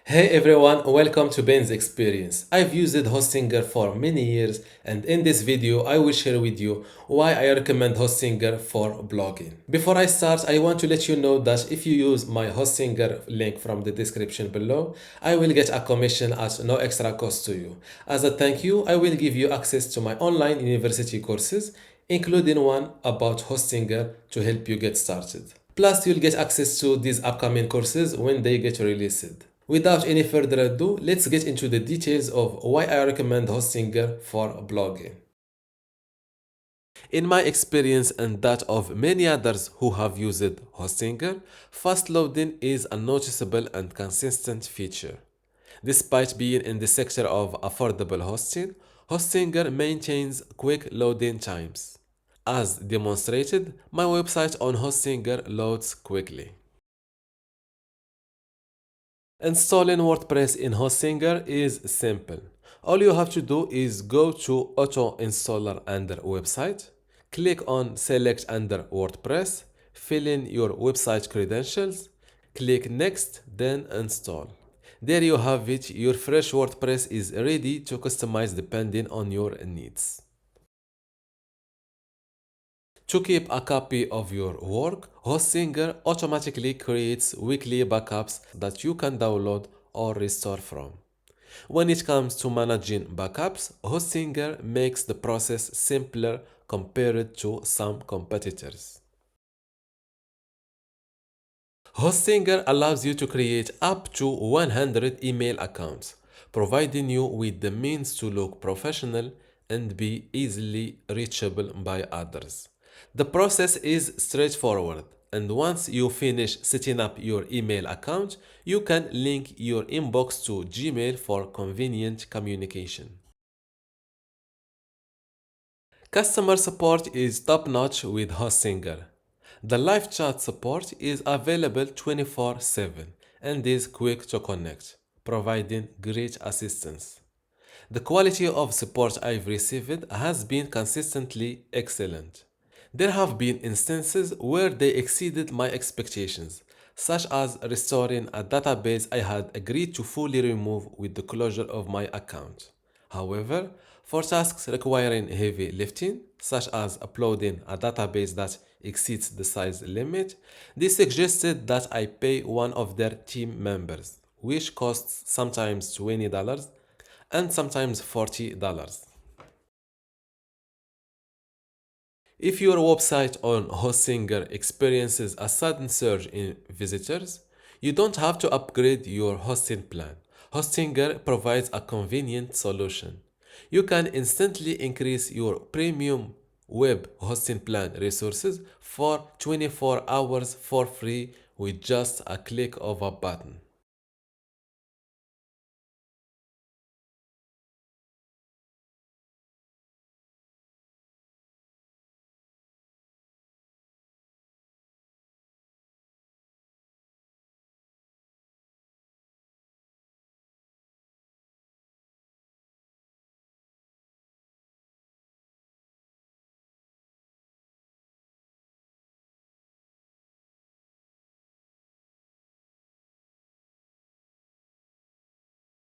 Hey everyone, welcome to Ben's Experience. I've used Hostinger for many years, and in this video I will share with you why I recommend Hostinger for blogging. Before I start, I want to let you know that if you use my Hostinger link from the description below, I will get a commission at no extra cost to you. As a thank you, I will give you access to my online university courses, including one about Hostinger to help you get started. Plus, you'll get access to these upcoming courses when they get released. Without any further ado, let's get into the details of why I recommend Hostinger for blogging. In my experience and that of many others who have used Hostinger, fast loading is a noticeable and consistent feature. Despite being in the sector of affordable hosting, Hostinger maintains quick loading times. As demonstrated, my website on Hostinger loads quickly. Installing WordPress in Hostinger is simple. All you have to do is go to Auto Installer under Website, click on Select under WordPress, fill in your website credentials, click Next, then Install. There you have it, your fresh WordPress is ready to customize depending on your needs. To keep a copy of your work, Hostinger automatically creates weekly backups that you can download or restore from. When it comes to managing backups, Hostinger makes the process simpler compared to some competitors. Hostinger allows you to create up to 100 email accounts, providing you with the means to look professional and be easily reachable by others. The process is straightforward, and once you finish setting up your email account, you can link your inbox to Gmail for convenient communication. Customer support is top-notch with Hostinger. The live chat support is available 24/7 and is quick to connect, providing great assistance. The quality of support I've received has been consistently excellent. There have been instances where they exceeded my expectations, such as restoring a database I had agreed to fully remove with the closure of my account. However, for tasks requiring heavy lifting, such as uploading a database that exceeds the size limit, they suggested that I pay one of their team members, which costs sometimes $20 and sometimes $40. If your website on Hostinger experiences a sudden surge in visitors, you don't have to upgrade your hosting plan. Hostinger provides a convenient solution. You can instantly increase your premium web hosting plan resources for 24 hours for free with just a click of a button.